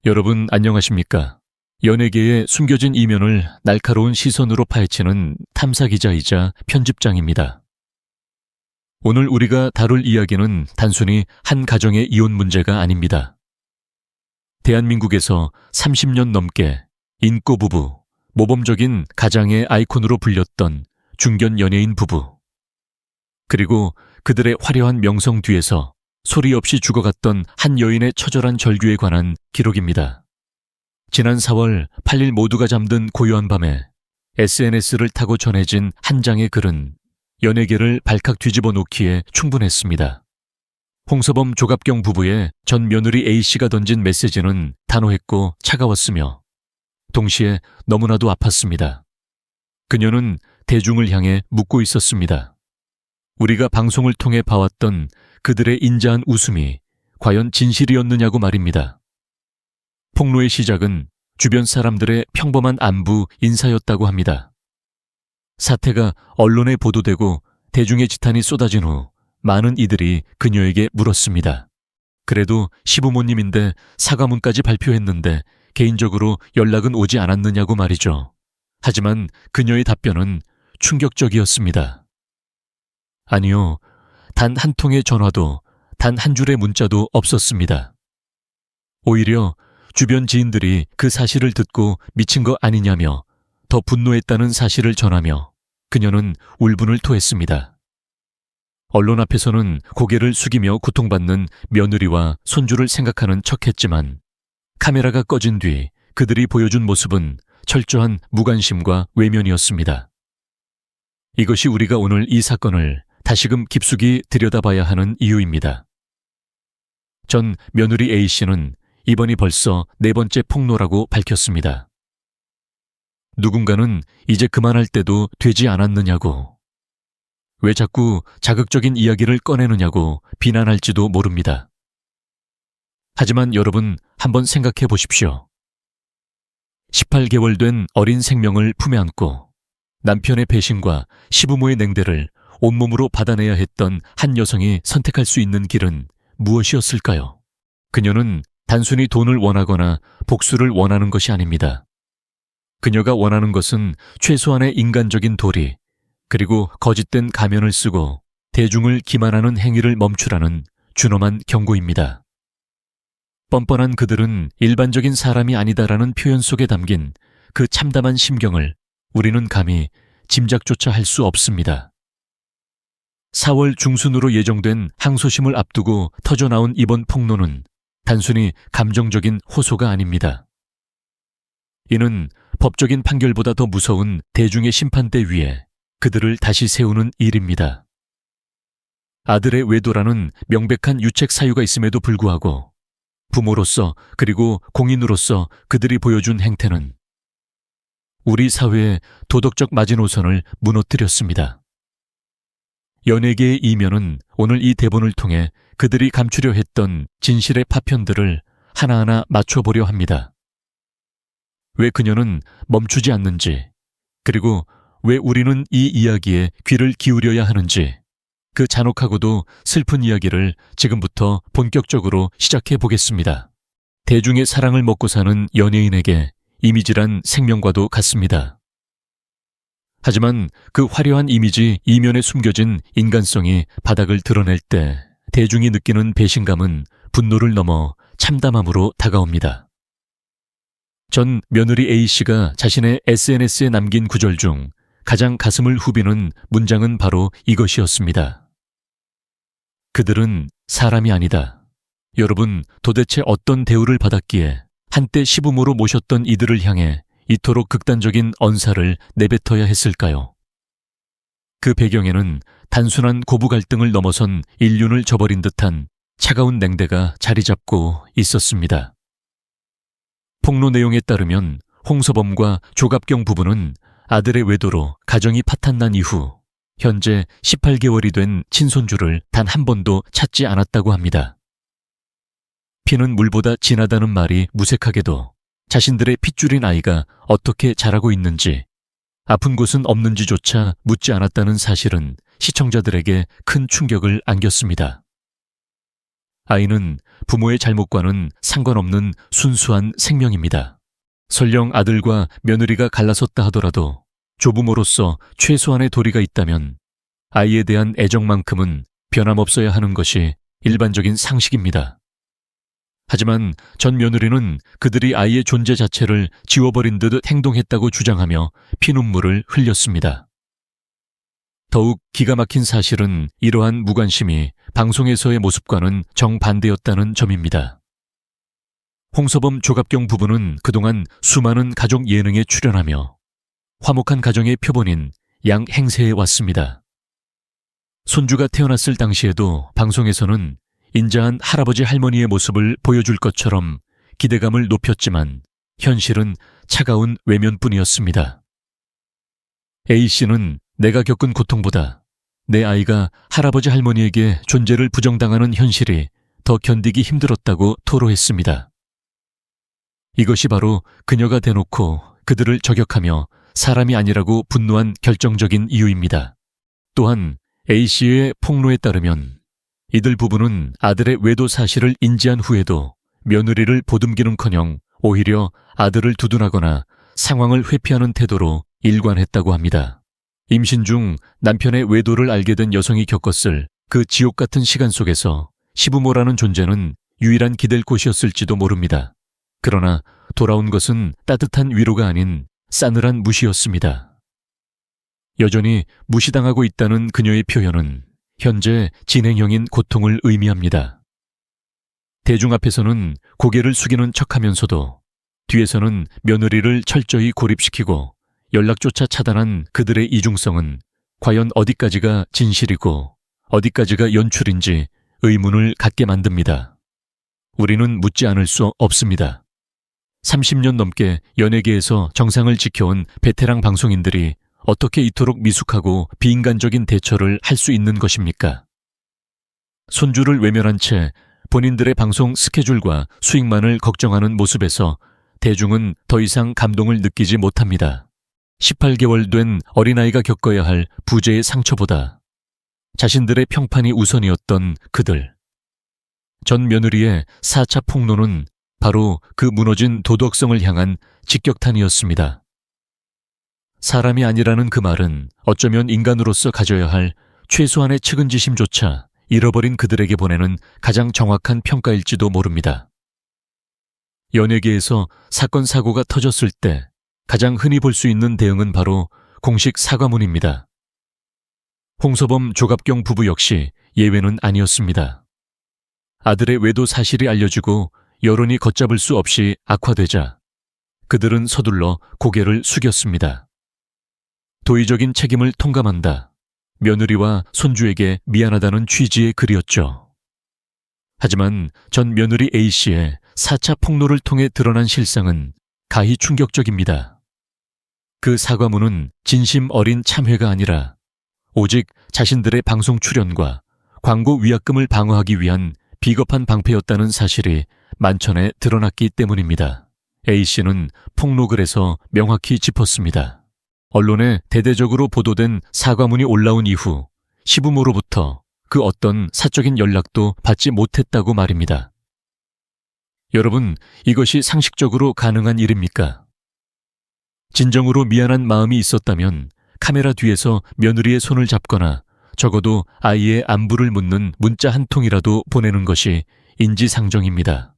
여러분 안녕하십니까? 연예계의 숨겨진 이면을 날카로운 시선으로 파헤치는 탐사기자이자 편집장입니다. 오늘 우리가 다룰 이야기는 단순히 한 가정의 이혼 문제가 아닙니다. 대한민국에서 30년 넘게 인꼬 부부, 모범적인 가장의 아이콘으로 불렸던 중견 연예인 부부, 그리고 그들의 화려한 명성 뒤에서 소리 없이 죽어갔던 한 여인의 처절한 절규에 관한 기록입니다. 지난 4월 8일 모두가 잠든 고요한 밤에 SNS를 타고 전해진 한 장의 글은 연예계를 발칵 뒤집어 놓기에 충분했습니다. 홍서범 조갑경 부부의 전 며느리 A씨가 던진 메시지는 단호했고 차가웠으며 동시에 너무나도 아팠습니다. 그녀는 대중을 향해 묻고 있었습니다. 우리가 방송을 통해 봐왔던 그들의 인자한 웃음이 과연 진실이었느냐고 말입니다. 폭로의 시작은 주변 사람들의 평범한 안부 인사였다고 합니다. 사태가 언론에 보도되고 대중의 지탄이 쏟아진 후 많은 이들이 그녀에게 물었습니다. 그래도 시부모님인데 사과문까지 발표했는데 개인적으로 연락은 오지 않았느냐고 말이죠. 하지만 그녀의 답변은 충격적이었습니다. 아니요, 단 한 통의 전화도, 단 한 줄의 문자도 없었습니다. 오히려 주변 지인들이 그 사실을 듣고 미친 거 아니냐며 더 분노했다는 사실을 전하며 그녀는 울분을 토했습니다. 언론 앞에서는 고개를 숙이며 고통받는 며느리와 손주를 생각하는 척했지만 카메라가 꺼진 뒤 그들이 보여준 모습은 철저한 무관심과 외면이었습니다. 이것이 우리가 오늘 이 사건을 다시금 깊숙이 들여다봐야 하는 이유입니다. 전 며느리 A씨는 이번이 벌써 4번째 폭로라고 밝혔습니다. 누군가는 이제 그만할 때도 되지 않았느냐고, 왜 자꾸 자극적인 이야기를 꺼내느냐고 비난할지도 모릅니다. 하지만 여러분 한번 생각해 보십시오. 18개월 된 어린 생명을 품에 안고 남편의 배신과 시부모의 냉대를 온몸으로 받아내야 했던 한 여성이 선택할 수 있는 길은 무엇이었을까요? 그녀는 단순히 돈을 원하거나 복수를 원하는 것이 아닙니다. 그녀가 원하는 것은 최소한의 인간적인 도리, 그리고 거짓된 가면을 쓰고 대중을 기만하는 행위를 멈추라는 준엄한 경고입니다. 뻔뻔한 그들은 일반적인 사람이 아니다라는 표현 속에 담긴 그 참담한 심경을 우리는 감히 짐작조차 할 수 없습니다. 4월 중순으로 예정된 항소심을 앞두고 터져나온 이번 폭로는 단순히 감정적인 호소가 아닙니다. 이는 법적인 판결보다 더 무서운 대중의 심판대 위에 그들을 다시 세우는 일입니다. 아들의 외도라는 명백한 유책 사유가 있음에도 불구하고 부모로서 그리고 공인으로서 그들이 보여준 행태는 우리 사회의 도덕적 마지노선을 무너뜨렸습니다. 연예계의 이면은 오늘 이 대본을 통해 그들이 감추려 했던 진실의 파편들을 하나하나 맞춰보려 합니다. 왜 그녀는 멈추지 않는지, 그리고 왜 우리는 이 이야기에 귀를 기울여야 하는지, 그 잔혹하고도 슬픈 이야기를 지금부터 본격적으로 시작해 보겠습니다. 대중의 사랑을 먹고 사는 연예인에게 이미지란 생명과도 같습니다. 하지만 그 화려한 이미지 이면에 숨겨진 인간성이 바닥을 드러낼 때 대중이 느끼는 배신감은 분노를 넘어 참담함으로 다가옵니다. 전 며느리 A씨가 자신의 SNS에 남긴 구절 중 가장 가슴을 후비는 문장은 바로 이것이었습니다. 그들은 사람이 아니다. 여러분, 도대체 어떤 대우를 받았기에 한때 시부모로 모셨던 이들을 향해 이토록 극단적인 언사를 내뱉어야 했을까요? 그 배경에는 단순한 고부 갈등을 넘어선 인륜을 저버린 듯한 차가운 냉대가 자리 잡고 있었습니다. 폭로 내용에 따르면 홍서범과 조갑경 부부는 아들의 외도로 가정이 파탄난 이후 현재 18개월이 된 친손주를 단 한 번도 찾지 않았다고 합니다. 피는 물보다 진하다는 말이 무색하게도 자신들의 핏줄인 아이가 어떻게 자라고 있는지, 아픈 곳은 없는지조차 묻지 않았다는 사실은 시청자들에게 큰 충격을 안겼습니다. 아이는 부모의 잘못과는 상관없는 순수한 생명입니다. 설령 아들과 며느리가 갈라섰다 하더라도 조부모로서 최소한의 도리가 있다면 아이에 대한 애정만큼은 변함없어야 하는 것이 일반적인 상식입니다. 하지만 전 며느리는 그들이 아이의 존재 자체를 지워버린 듯 행동했다고 주장하며 피눈물을 흘렸습니다. 더욱 기가 막힌 사실은 이러한 무관심이 방송에서의 모습과는 정반대였다는 점입니다. 홍서범 조갑경 부부는 그동안 수많은 가족 예능에 출연하며 화목한 가정의 표본인 양행세에 왔습니다. 손주가 태어났을 당시에도 방송에서는 인자한 할아버지 할머니의 모습을 보여줄 것처럼 기대감을 높였지만 현실은 차가운 외면뿐이었습니다. A씨는 내가 겪은 고통보다 내 아이가 할아버지 할머니에게 존재를 부정당하는 현실이 더 견디기 힘들었다고 토로했습니다. 이것이 바로 그녀가 대놓고 그들을 저격하며 사람이 아니라고 분노한 결정적인 이유입니다. 또한 A씨의 폭로에 따르면 이들 부부는 아들의 외도 사실을 인지한 후에도 며느리를 보듬기는커녕 오히려 아들을 두둔하거나 상황을 회피하는 태도로 일관했다고 합니다. 임신 중 남편의 외도를 알게 된 여성이 겪었을 그 지옥 같은 시간 속에서 시부모라는 존재는 유일한 기댈 곳이었을지도 모릅니다. 그러나 돌아온 것은 따뜻한 위로가 아닌 싸늘한 무시였습니다. 여전히 무시당하고 있다는 그녀의 표현은 현재 진행형인 고통을 의미합니다. 대중 앞에서는 고개를 숙이는 척하면서도 뒤에서는 며느리를 철저히 고립시키고 연락조차 차단한 그들의 이중성은 과연 어디까지가 진실이고 어디까지가 연출인지 의문을 갖게 만듭니다. 우리는 묻지 않을 수 없습니다. 30년 넘게 연예계에서 정상을 지켜온 베테랑 방송인들이 어떻게 이토록 미숙하고 비인간적인 대처를 할 수 있는 것입니까? 손주를 외면한 채 본인들의 방송 스케줄과 수익만을 걱정하는 모습에서 대중은 더 이상 감동을 느끼지 못합니다. 18개월 된 어린아이가 겪어야 할 부재의 상처보다 자신들의 평판이 우선이었던 그들. 전 며느리의 4차 폭로는 바로 그 무너진 도덕성을 향한 직격탄이었습니다. 사람이 아니라는 그 말은 어쩌면 인간으로서 가져야 할 최소한의 측은지심조차 잃어버린 그들에게 보내는 가장 정확한 평가일지도 모릅니다. 연예계에서 사건 사고가 터졌을 때 가장 흔히 볼 수 있는 대응은 바로 공식 사과문입니다. 홍서범 조갑경 부부 역시 예외는 아니었습니다. 아들의 외도 사실이 알려지고 여론이 걷잡을 수 없이 악화되자 그들은 서둘러 고개를 숙였습니다. 도의적인 책임을 통감한다. 며느리와 손주에게 미안하다는 취지의 글이었죠. 하지만 전 며느리 A씨의 4차 폭로를 통해 드러난 실상은 가히 충격적입니다. 그 사과문은 진심 어린 참회가 아니라 오직 자신들의 방송 출연과 광고 위약금을 방어하기 위한 비겁한 방패였다는 사실이 만천에 드러났기 때문입니다. A씨는 폭로글에서 명확히 짚었습니다. 언론에 대대적으로 보도된 사과문이 올라온 이후 시부모로부터 그 어떤 사적인 연락도 받지 못했다고 말입니다. 여러분, 이것이 상식적으로 가능한 일입니까? 진정으로 미안한 마음이 있었다면 카메라 뒤에서 며느리의 손을 잡거나 적어도 아이의 안부를 묻는 문자 한 통이라도 보내는 것이 인지상정입니다.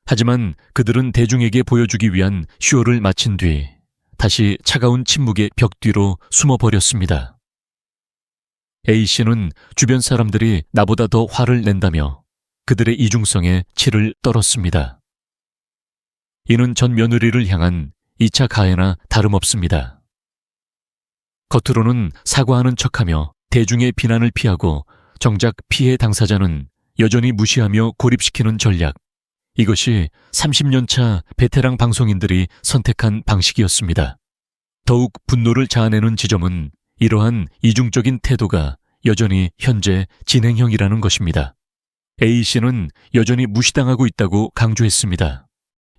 하지만 그들은 대중에게 보여주기 위한 쇼를 마친 뒤 다시 차가운 침묵의 벽 뒤로 숨어버렸습니다. A씨는 주변 사람들이 나보다 더 화를 낸다며 그들의 이중성에 치를 떨었습니다. 이는 전 며느리를 향한 2차 가해나 다름없습니다. 겉으로는 사과하는 척하며 대중의 비난을 피하고 정작 피해 당사자는 여전히 무시하며 고립시키는 전략. 이것이 30년 차 베테랑 방송인들이 선택한 방식이었습니다. 더욱 분노를 자아내는 지점은 이러한 이중적인 태도가 여전히 현재 진행형이라는 것입니다. A씨는 여전히 무시당하고 있다고 강조했습니다.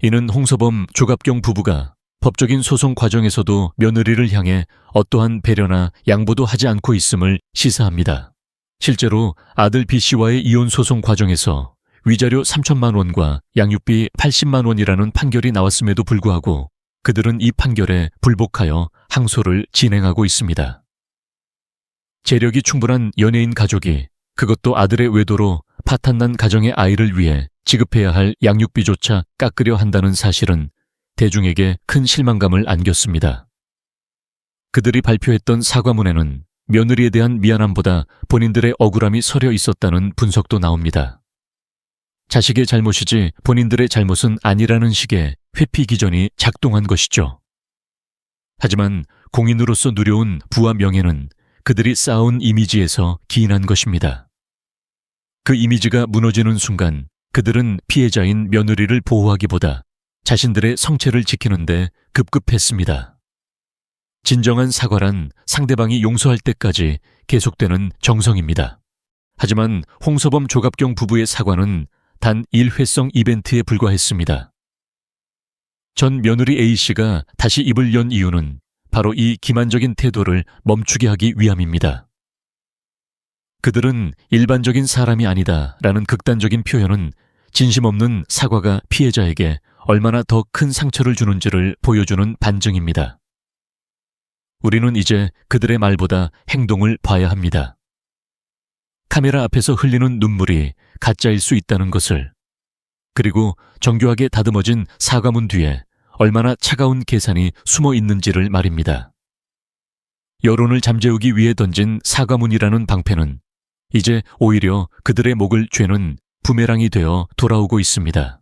이는 홍서범 조갑경 부부가 법적인 소송 과정에서도 며느리를 향해 어떠한 배려나 양보도 하지 않고 있음을 시사합니다. 실제로 아들 B씨와의 이혼 소송 과정에서 위자료 3천만 원과 양육비 80만 원이라는 판결이 나왔음에도 불구하고 그들은 이 판결에 불복하여 항소를 진행하고 있습니다. 재력이 충분한 연예인 가족이 그것도 아들의 외도로 파탄난 가정의 아이를 위해 지급해야 할 양육비조차 깎으려 한다는 사실은 대중에게 큰 실망감을 안겼습니다. 그들이 발표했던 사과문에는 며느리에 대한 미안함보다 본인들의 억울함이 서려 있었다는 분석도 나옵니다. 자식의 잘못이지 본인들의 잘못은 아니라는 식의 회피 기전이 작동한 것이죠. 하지만 공인으로서 누려온 부와 명예는 그들이 쌓아온 이미지에서 기인한 것입니다. 그 이미지가 무너지는 순간 그들은 피해자인 며느리를 보호하기보다 자신들의 성체를 지키는데 급급했습니다. 진정한 사과란 상대방이 용서할 때까지 계속되는 정성입니다. 하지만 홍서범 조갑경 부부의 사과는 단 일회성 이벤트에 불과했습니다. 전 며느리 A씨가 다시 입을 연 이유는 바로 이 기만적인 태도를 멈추게 하기 위함입니다. 그들은 일반적인 사람이 아니다 라는 극단적인 표현은 진심 없는 사과가 피해자에게 얼마나 더 큰 상처를 주는지를 보여주는 반증입니다. 우리는 이제 그들의 말보다 행동을 봐야 합니다. 카메라 앞에서 흘리는 눈물이 가짜일 수 있다는 것을, 그리고 정교하게 다듬어진 사과문 뒤에 얼마나 차가운 계산이 숨어 있는지를 말입니다. 여론을 잠재우기 위해 던진 사과문이라는 방패는 이제 오히려 그들의 목을 죄는 부메랑이 되어 돌아오고 있습니다.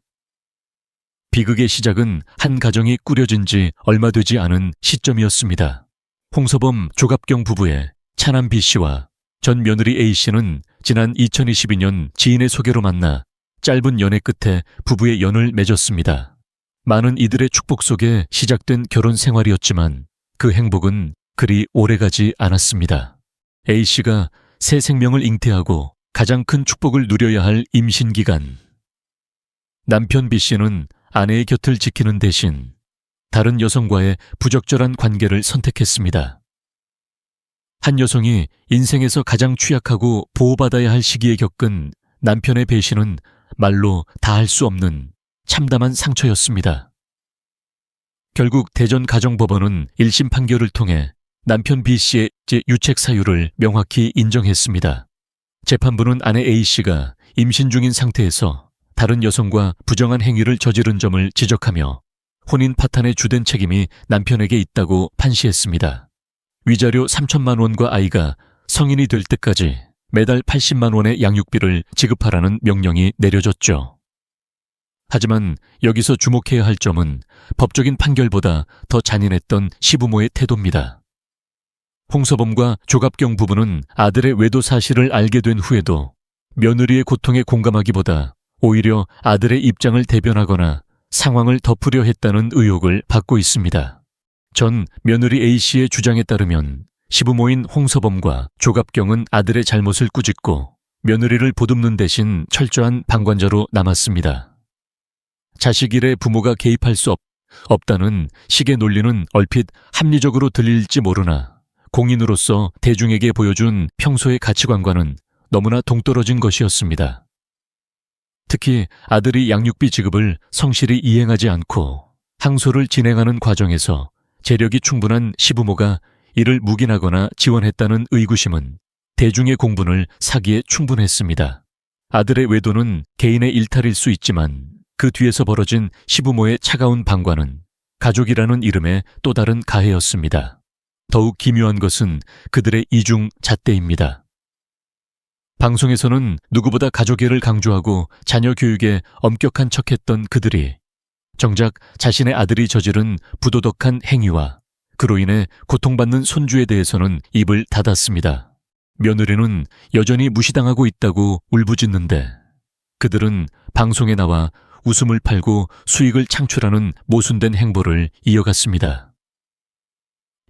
비극의 시작은 한 가정이 꾸려진 지 얼마 되지 않은 시점이었습니다. 홍서범 조갑경 부부의 차남 B씨와 전 며느리 A씨는 지난 2022년 지인의 소개로 만나 짧은 연애 끝에 부부의 연을 맺었습니다. 많은 이들의 축복 속에 시작된 결혼 생활이었지만 그 행복은 그리 오래가지 않았습니다. A씨가 새 생명을 잉태하고 가장 큰 축복을 누려야 할 임신 기간. 남편 B씨는 아내의 곁을 지키는 대신 다른 여성과의 부적절한 관계를 선택했습니다. 한 여성이 인생에서 가장 취약하고 보호받아야 할 시기에 겪은 남편의 배신은 말로 다할 수 없는 참담한 상처였습니다. 결국 대전가정법원은 1심 판결을 통해 남편 B씨의 유책 사유를 명확히 인정했습니다. 재판부는 아내 A씨가 임신 중인 상태에서 다른 여성과 부정한 행위를 저지른 점을 지적하며 혼인 파탄의 주된 책임이 남편에게 있다고 판시했습니다. 위자료 3천만 원과 아이가 성인이 될 때까지 매달 80만 원의 양육비를 지급하라는 명령이 내려졌죠. 하지만 여기서 주목해야 할 점은 법적인 판결보다 더 잔인했던 시부모의 태도입니다. 홍서범과 조갑경 부부는 아들의 외도 사실을 알게 된 후에도 며느리의 고통에 공감하기보다 오히려 아들의 입장을 대변하거나 상황을 덮으려 했다는 의혹을 받고 있습니다. 전 며느리 A씨의 주장에 따르면 시부모인 홍서범과 조갑경은 아들의 잘못을 꾸짖고 며느리를 보듬는 대신 철저한 방관자로 남았습니다. 자식 일에 부모가 개입할 수 없다는 식의 논리는 얼핏 합리적으로 들릴지 모르나 공인으로서 대중에게 보여준 평소의 가치관과는 너무나 동떨어진 것이었습니다. 특히 아들이 양육비 지급을 성실히 이행하지 않고 항소를 진행하는 과정에서 재력이 충분한 시부모가 이를 묵인하거나 지원했다는 의구심은 대중의 공분을 사기에 충분했습니다. 아들의 외도는 개인의 일탈일 수 있지만 그 뒤에서 벌어진 시부모의 차가운 방관은 가족이라는 이름의 또 다른 가해였습니다. 더욱 기묘한 것은 그들의 이중 잣대입니다. 방송에서는 누구보다 가족애를 강조하고 자녀 교육에 엄격한 척했던 그들이 정작 자신의 아들이 저지른 부도덕한 행위와 그로 인해 고통받는 손주에 대해서는 입을 닫았습니다. 며느리는 여전히 무시당하고 있다고 울부짖는데 그들은 방송에 나와 웃음을 팔고 수익을 창출하는 모순된 행보를 이어갔습니다.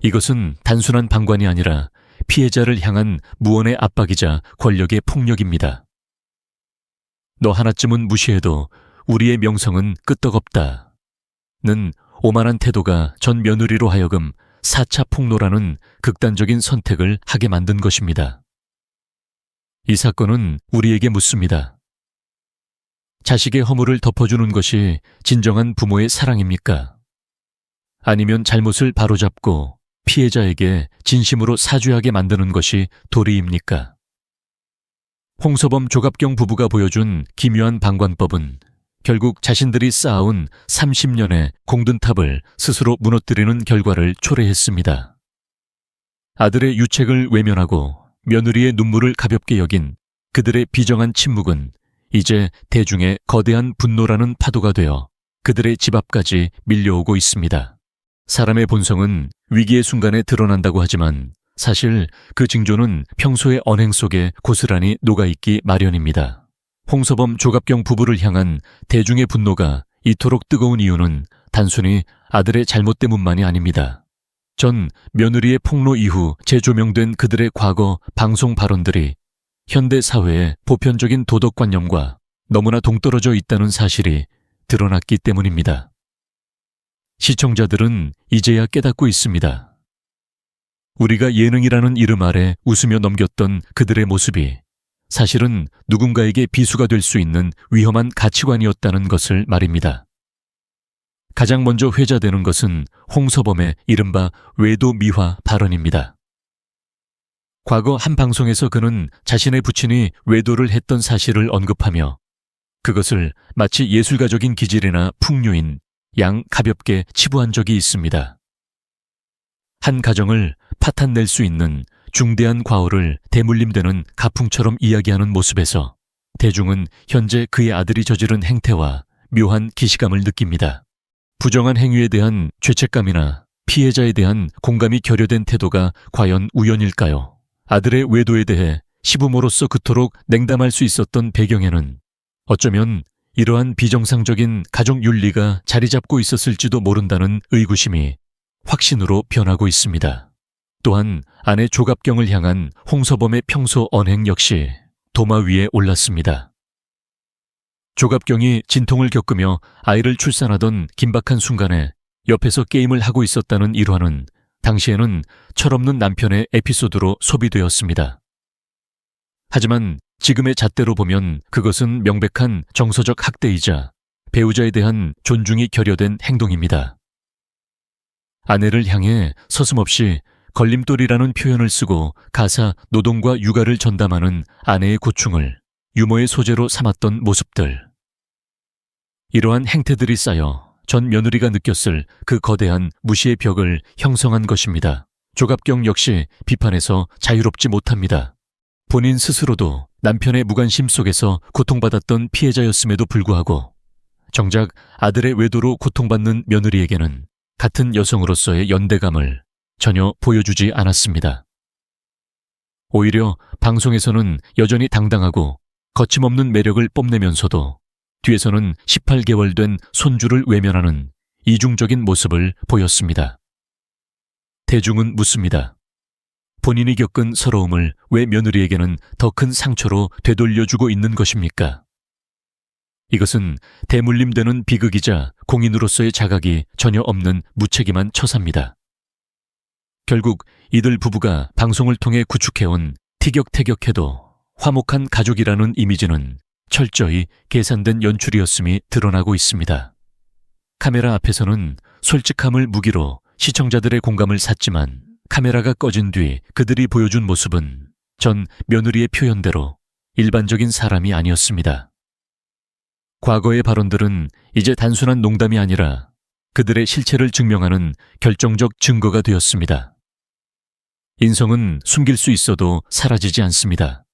이것은 단순한 방관이 아니라 피해자를 향한 무언의 압박이자 권력의 폭력입니다. 너 하나쯤은 무시해도 우리의 명성은 끄떡없다. 는 오만한 태도가 전 며느리로 하여금 4차 폭로라는 극단적인 선택을 하게 만든 것입니다. 이 사건은 우리에게 묻습니다. 자식의 허물을 덮어주는 것이 진정한 부모의 사랑입니까? 아니면 잘못을 바로잡고 피해자에게 진심으로 사죄하게 만드는 것이 도리입니까? 홍서범 조갑경 부부가 보여준 기묘한 방관법은 결국 자신들이 쌓아온 30년의 공든탑을 스스로 무너뜨리는 결과를 초래했습니다. 아들의 유책을 외면하고 며느리의 눈물을 가볍게 여긴 그들의 비정한 침묵은 이제 대중의 거대한 분노라는 파도가 되어 그들의 집 앞까지 밀려오고 있습니다. 사람의 본성은 위기의 순간에 드러난다고 하지만 사실 그 징조는 평소의 언행 속에 고스란히 녹아있기 마련입니다. 홍서범 조갑경 부부를 향한 대중의 분노가 이토록 뜨거운 이유는 단순히 아들의 잘못 때문만이 아닙니다. 전 며느리의 폭로 이후 재조명된 그들의 과거 방송 발언들이 현대 사회의 보편적인 도덕관념과 너무나 동떨어져 있다는 사실이 드러났기 때문입니다. 시청자들은 이제야 깨닫고 있습니다. 우리가 예능이라는 이름 아래 웃으며 넘겼던 그들의 모습이 사실은 누군가에게 비수가 될 수 있는 위험한 가치관이었다는 것을 말입니다. 가장 먼저 회자되는 것은 홍서범의 이른바 외도 미화 발언입니다. 과거 한 방송에서 그는 자신의 부친이 외도를 했던 사실을 언급하며 그것을 마치 예술가적인 기질이나 풍류인 양 가볍게 치부한 적이 있습니다. 한 가정을 파탄낼 수 있는 중대한 과오를 대물림되는 가풍처럼 이야기하는 모습에서 대중은 현재 그의 아들이 저지른 행태와 묘한 기시감을 느낍니다. 부정한 행위에 대한 죄책감이나 피해자에 대한 공감이 결여된 태도가 과연 우연일까요? 아들의 외도에 대해 시부모로서 그토록 냉담할 수 있었던 배경에는 어쩌면 이러한 비정상적인 가족 윤리가 자리 잡고 있었을지도 모른다는 의구심이 확신으로 변하고 있습니다. 또한 아내 조갑경을 향한 홍서범의 평소 언행 역시 도마 위에 올랐습니다. 조갑경이 진통을 겪으며 아이를 출산하던 긴박한 순간에 옆에서 게임을 하고 있었다는 일화는 당시에는 철없는 남편의 에피소드로 소비되었습니다. 하지만 지금의 잣대로 보면 그것은 명백한 정서적 학대이자 배우자에 대한 존중이 결여된 행동입니다. 아내를 향해 서슴없이 걸림돌이라는 표현을 쓰고 가사 노동과 육아를 전담하는 아내의 고충을 유머의 소재로 삼았던 모습들. 이러한 행태들이 쌓여 전 며느리가 느꼈을 그 거대한 무시의 벽을 형성한 것입니다. 조갑경 역시 비판에서 자유롭지 못합니다. 본인 스스로도 남편의 무관심 속에서 고통받았던 피해자였음에도 불구하고 정작 아들의 외도로 고통받는 며느리에게는 같은 여성으로서의 연대감을 전혀 보여주지 않았습니다. 오히려 방송에서는 여전히 당당하고 거침없는 매력을 뽐내면서도 뒤에서는 18개월 된 손주를 외면하는 이중적인 모습을 보였습니다. 대중은 묻습니다. 본인이 겪은 서러움을 왜 며느리에게는 더 큰 상처로 되돌려주고 있는 것입니까? 이것은 대물림되는 비극이자 공인으로서의 자각이 전혀 없는 무책임한 처사입니다. 결국 이들 부부가 방송을 통해 구축해온 티격태격해도 화목한 가족이라는 이미지는 철저히 계산된 연출이었음이 드러나고 있습니다. 카메라 앞에서는 솔직함을 무기로 시청자들의 공감을 샀지만 카메라가 꺼진 뒤 그들이 보여준 모습은 전 며느리의 표현대로 일반적인 사람이 아니었습니다. 과거의 발언들은 이제 단순한 농담이 아니라 그들의 실체를 증명하는 결정적 증거가 되었습니다. 인성은 숨길 수 있어도 사라지지 않습니다.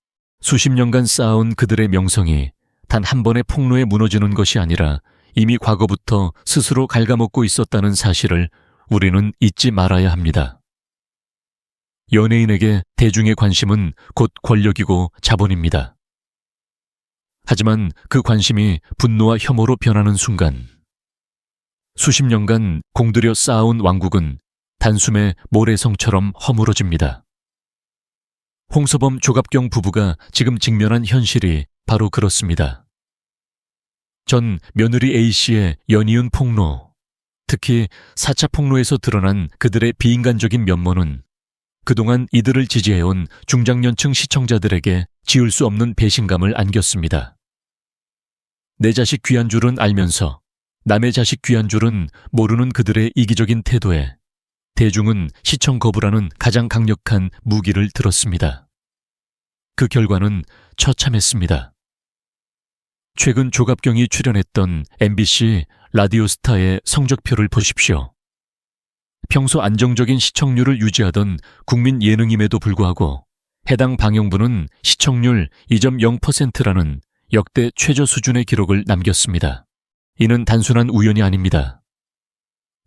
수십 년간 쌓아온 그들의 명성이 단 한 번의 폭로에 무너지는 것이 아니라 이미 과거부터 스스로 갉아먹고 있었다는 사실을 우리는 잊지 말아야 합니다. 연예인에게 대중의 관심은 곧 권력이고 자본입니다. 하지만 그 관심이 분노와 혐오로 변하는 순간 수십 년간 공들여 쌓아온 왕국은 단숨에 모래성처럼 허물어집니다. 홍서범 조갑경 부부가 지금 직면한 현실이 바로 그렇습니다. 전 며느리 A씨의 연이은 폭로, 특히 4차 폭로에서 드러난 그들의 비인간적인 면모는 그동안 이들을 지지해온 중장년층 시청자들에게 지울 수 없는 배신감을 안겼습니다. 내 자식 귀한 줄은 알면서 남의 자식 귀한 줄은 모르는 그들의 이기적인 태도에 대중은 시청 거부라는 가장 강력한 무기를 들었습니다. 그 결과는 처참했습니다. 최근 조갑경이 출연했던 MBC 라디오스타의 성적표를 보십시오. 평소 안정적인 시청률을 유지하던 국민 예능임에도 불구하고 해당 방영부는 시청률 2.0%라는 역대 최저 수준의 기록을 남겼습니다. 이는 단순한 우연이 아닙니다.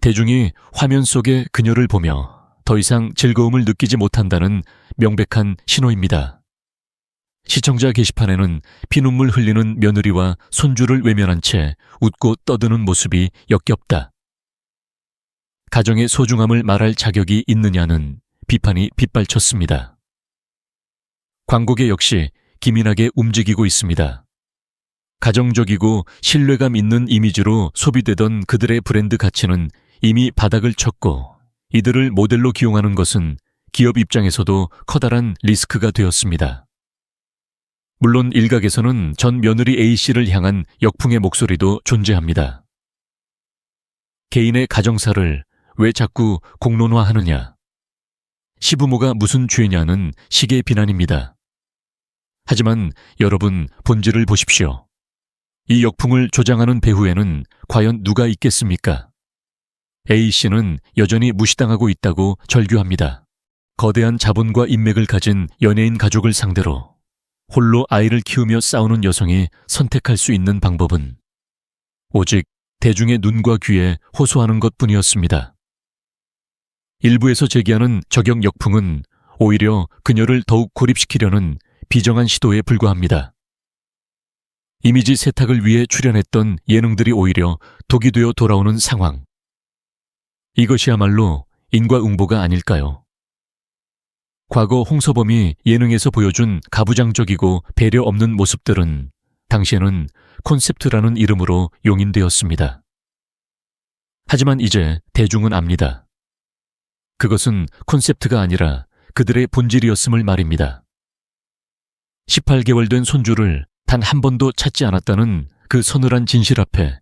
대중이 화면 속의 그녀를 보며 더 이상 즐거움을 느끼지 못한다는 명백한 신호입니다. 시청자 게시판에는 피눈물 흘리는 며느리와 손주를 외면한 채 웃고 떠드는 모습이 역겹다. 가정의 소중함을 말할 자격이 있느냐는 비판이 빗발쳤습니다. 광고계 역시 기민하게 움직이고 있습니다. 가정적이고 신뢰감 있는 이미지로 소비되던 그들의 브랜드 가치는 이미 바닥을 쳤고 이들을 모델로 기용하는 것은 기업 입장에서도 커다란 리스크가 되었습니다. 물론 일각에서는 전 며느리 A씨를 향한 역풍의 목소리도 존재합니다. 개인의 가정사를 왜 자꾸 공론화하느냐? 시부모가 무슨 죄냐는 식의 비난입니다. 하지만 여러분 본질을 보십시오. 이 역풍을 조장하는 배후에는 과연 누가 있겠습니까? A씨는 여전히 무시당하고 있다고 절규합니다. 거대한 자본과 인맥을 가진 연예인 가족을 상대로 홀로 아이를 키우며 싸우는 여성이 선택할 수 있는 방법은 오직 대중의 눈과 귀에 호소하는 것뿐이었습니다. 일부에서 제기하는 저격 역풍은 오히려 그녀를 더욱 고립시키려는 비정한 시도에 불과합니다. 이미지 세탁을 위해 출연했던 예능들이 오히려 독이 되어 돌아오는 상황. 이것이야말로 인과응보가 아닐까요? 과거 홍서범이 예능에서 보여준 가부장적이고 배려 없는 모습들은 당시에는 콘셉트라는 이름으로 용인되었습니다. 하지만 이제 대중은 압니다. 그것은 콘셉트가 아니라 그들의 본질이었음을 말입니다. 18개월 된 손주를 단 한 번도 찾지 않았다는 그 서늘한 진실 앞에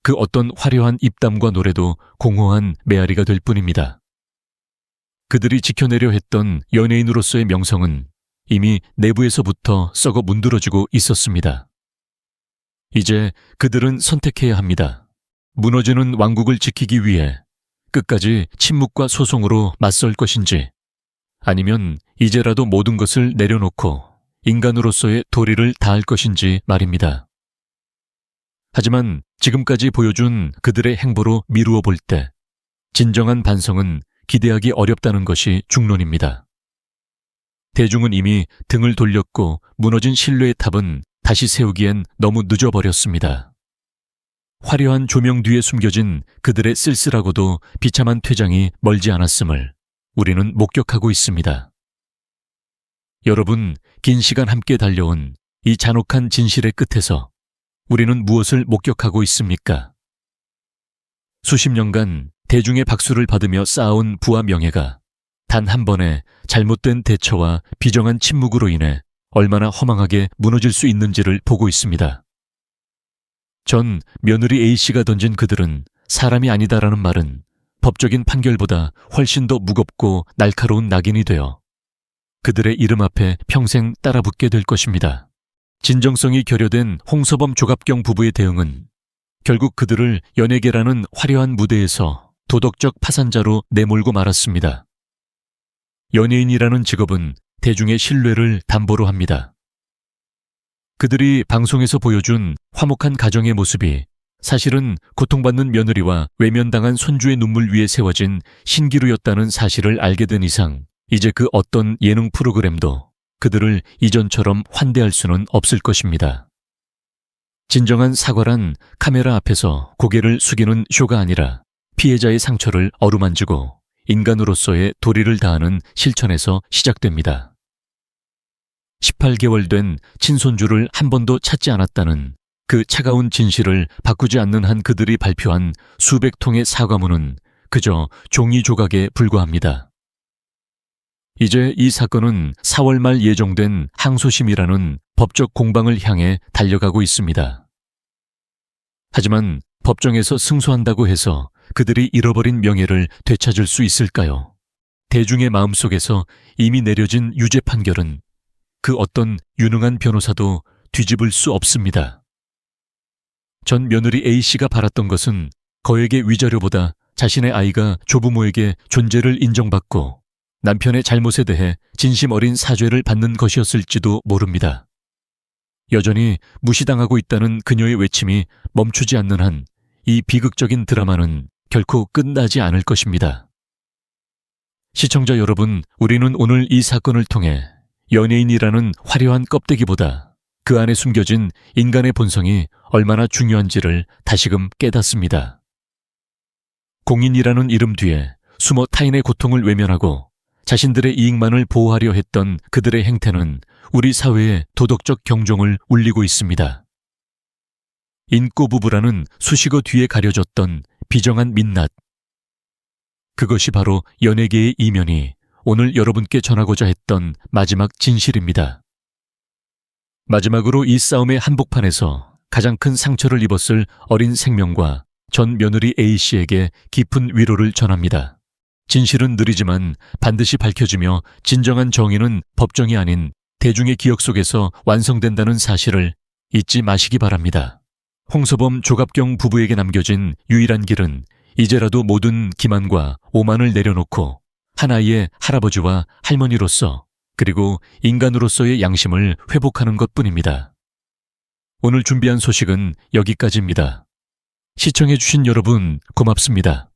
그 어떤 화려한 입담과 노래도 공허한 메아리가 될 뿐입니다. 그들이 지켜내려 했던 연예인으로서의 명성은 이미 내부에서부터 썩어 문드러지고 있었습니다. 이제 그들은 선택해야 합니다. 무너지는 왕국을 지키기 위해 끝까지 침묵과 소송으로 맞설 것인지, 아니면 이제라도 모든 것을 내려놓고 인간으로서의 도리를 다할 것인지 말입니다. 하지만 지금까지 보여준 그들의 행보로 미루어 볼 때 진정한 반성은 기대하기 어렵다는 것이 중론입니다. 대중은 이미 등을 돌렸고 무너진 신뢰의 탑은 다시 세우기엔 너무 늦어버렸습니다. 화려한 조명 뒤에 숨겨진 그들의 쓸쓸하고도 비참한 퇴장이 멀지 않았음을 우리는 목격하고 있습니다. 여러분, 긴 시간 함께 달려온 이 잔혹한 진실의 끝에서 우리는 무엇을 목격하고 있습니까? 수십 년간 대중의 박수를 받으며 쌓아온 부와 명예가 단 한 번의 잘못된 대처와 비정한 침묵으로 인해 얼마나 허망하게 무너질 수 있는지를 보고 있습니다. 전 며느리 A씨가 던진 그들은 사람이 아니다라는 말은 법적인 판결보다 훨씬 더 무겁고 날카로운 낙인이 되어 그들의 이름 앞에 평생 따라붙게 될 것입니다. 진정성이 결여된 홍서범 조갑경 부부의 대응은 결국 그들을 연예계라는 화려한 무대에서 도덕적 파산자로 내몰고 말았습니다. 연예인이라는 직업은 대중의 신뢰를 담보로 합니다. 그들이 방송에서 보여준 화목한 가정의 모습이 사실은 고통받는 며느리와 외면당한 손주의 눈물 위에 세워진 신기루였다는 사실을 알게 된 이상 이제 그 어떤 예능 프로그램도 그들을 이전처럼 환대할 수는 없을 것입니다. 진정한 사과란 카메라 앞에서 고개를 숙이는 쇼가 아니라 피해자의 상처를 어루만지고 인간으로서의 도리를 다하는 실천에서 시작됩니다. 18개월 된 친손주를 한 번도 찾지 않았다는 그 차가운 진실을 바꾸지 않는 한 그들이 발표한 수백 통의 사과문은 그저 종이 조각에 불과합니다. 이제 이 사건은 4월 말 예정된 항소심이라는 법적 공방을 향해 달려가고 있습니다. 하지만 법정에서 승소한다고 해서 그들이 잃어버린 명예를 되찾을 수 있을까요? 대중의 마음속에서 이미 내려진 유죄 판결은 그 어떤 유능한 변호사도 뒤집을 수 없습니다. 전 며느리 A씨가 바랐던 것은 거액의 위자료보다 자신의 아이가 조부모에게 존재를 인정받고 남편의 잘못에 대해 진심 어린 사죄를 받는 것이었을지도 모릅니다. 여전히 무시당하고 있다는 그녀의 외침이 멈추지 않는 한 이 비극적인 드라마는 결코 끝나지 않을 것입니다. 시청자 여러분, 우리는 오늘 이 사건을 통해 연예인이라는 화려한 껍데기보다 그 안에 숨겨진 인간의 본성이 얼마나 중요한지를 다시금 깨닫습니다. 공인이라는 이름 뒤에 숨어 타인의 고통을 외면하고 자신들의 이익만을 보호하려 했던 그들의 행태는 우리 사회의 도덕적 경종을 울리고 있습니다. 인꼬 부부라는 수식어 뒤에 가려졌던 비정한 민낯. 그것이 바로 연예계의 이면이 오늘 여러분께 전하고자 했던 마지막 진실입니다. 마지막으로 이 싸움의 한복판에서 가장 큰 상처를 입었을 어린 생명과 전 며느리 A씨에게 깊은 위로를 전합니다. 진실은 느리지만 반드시 밝혀지며 진정한 정의는 법정이 아닌 대중의 기억 속에서 완성된다는 사실을 잊지 마시기 바랍니다. 홍서범 조갑경 부부에게 남겨진 유일한 길은 이제라도 모든 기만과 오만을 내려놓고 한 아이의 할아버지와 할머니로서 그리고 인간으로서의 양심을 회복하는 것뿐입니다. 오늘 준비한 소식은 여기까지입니다. 시청해주신 여러분 고맙습니다.